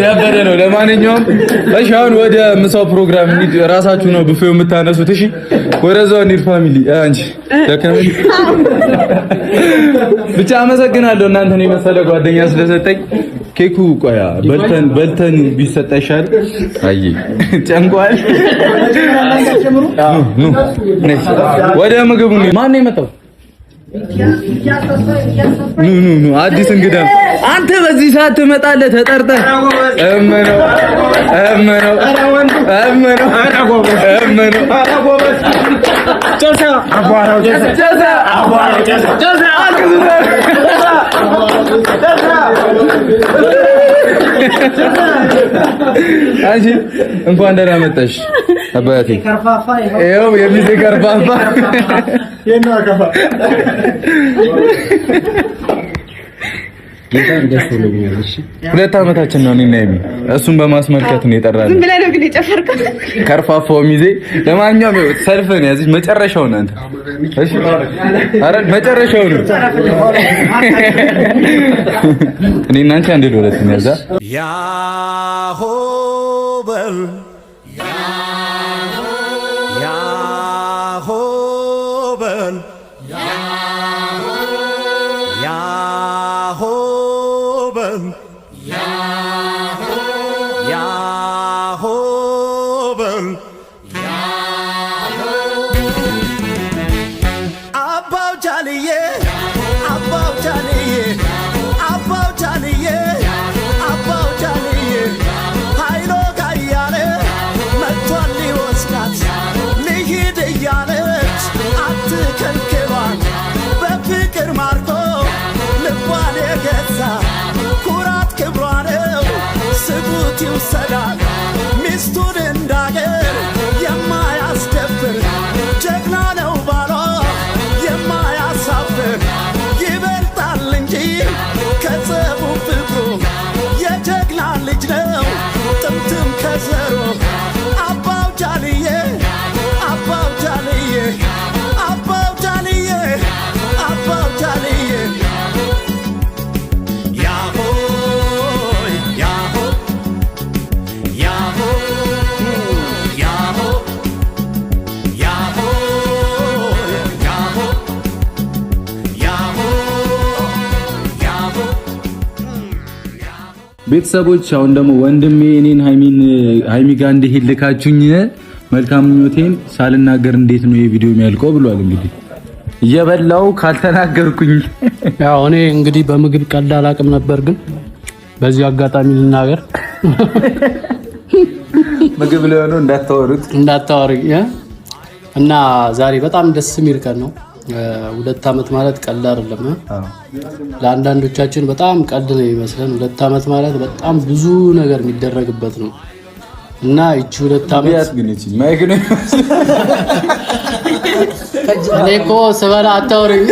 ያበደ ነው። ለማንኛውም እሺ አሁን ወደ ምሳው ፕሮግራም እንሂድ። ራሳችሁ ነው ቡፌው የምታነሱት። እሺ ወደዛው እንሂድ ፋሚሊ። አንቺ ደከመኝ ብቻ አመሰግናለሁ እናንተን የመሰለ ጓደኛ ስለሰጠኝ። ኬኩ ቆያ በልተን ቢሰጣ ይሻል። አይ ጨንቋል። ወደ ምግቡ ማን ነው የመጣው? ኑ አዲስ እንግዳ አንተ በዚህ ሰዓት ትመጣለህ ተጠርተህ እመነው አንቺ እንኳን ደህና መጣሽ አባቴ። ይኸው የሚዜ ከርፋፋ ሁለት ዓመታችን ነው እኔና የሚ እሱን በማስመልከት ነው የጠራነው። ዝም ብለህ ነው ግን የጨፈርከው ከርፋፋው ሚዜ። ለማንኛውም ሰልፍን ያዝሽ መጨረሻው ነው አንተ። እሺ አረ መጨረሻው ነው። እኔና አንቺ አንድ ሁለት ነው ያዛ ያሆ በል ያሆ በል ይውሰዳል ሚስቱን እንዳገር የማያስደፍር ጀግና ነው ባሏ የማያሳፍር ይበልጣል እንጂ ከጸቡ ፍቅሩ የጀግና ልጅ ነው ጥምትም ከዘሮ አባው ጃልዬ አባው ጃልዬ አባው ጃልዬ አባው ጃልዬ ቤተሰቦች አሁን ደግሞ ወንድሜ እኔን ሃይሚ ጋር እንድሄድ ልካችሁኝ መልካም ምኞቴን ሳልናገር እንዴት ነው የቪዲዮ የሚያልቀው ብሏል። እንግዲህ እየበላው ካልተናገርኩኝ ያው እኔ እንግዲህ በምግብ ቀልድ አላውቅም ነበር፣ ግን በዚህ አጋጣሚ ልናገር ምግብ ላይ ሆኖ እንዳታወሩኝ እና ዛሬ በጣም ደስ የሚል ቀን ነው። 2 ዓመት ማለት ቀልድ አይደለም። ለአንዳንዶቻችን በጣም ቀልድ ነው የሚመስለን። 2 ዓመት ማለት በጣም ብዙ ነገር የሚደረግበት ነው እና እቺ 2 ዓመት ያስግነች ማይክ ነው። እኔ እኮ ስበላ አታውሪኝ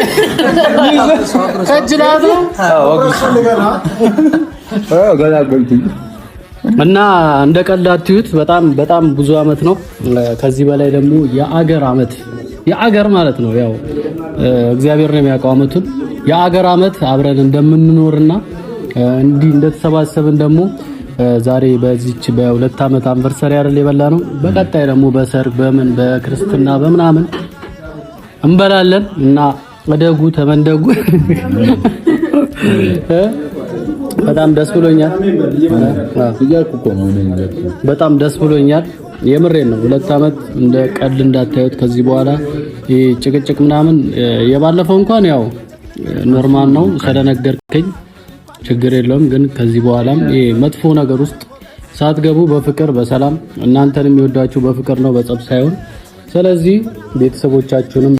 ከጅላት ነው ገላገልኩኝ እና እንደ ቀልድ አትዩት። በጣም ብዙ ዓመት ነው። ከዚህ በላይ ደግሞ የአገር ማለት ነው። ያው እግዚአብሔር ነው የሚያውቀው ዓመቱን። የአገር ዓመት አብረን እንደምንኖርና እንዲህ እንደተሰባሰብን ደግሞ ዛሬ በዚች በ2 ዓመት አንቨርሰሪ አይደል የበላ ነው። በቀጣይ ደግሞ በሰርግ በምን በክርስትና በምናምን እንበላለን እና ወደጉ ተመንደጉ። በጣም ደስ ብሎኛል። በጣም ደስ ብሎኛል። የምሬን ነው። 2 ዓመት እንደ ቀልድ እንዳታዩት። ከዚህ በኋላ ይሄ ጭቅጭቅ ምናምን የባለፈው እንኳን ያው ኖርማል ነው ስለነገርከኝ ችግር የለውም። ግን ከዚህ በኋላም ይሄ መጥፎ ነገር ውስጥ ሳትገቡ በፍቅር በሰላም እናንተንም የሚወዳችሁ በፍቅር ነው በጸብ ሳይሆን። ስለዚህ ቤተሰቦቻችሁንም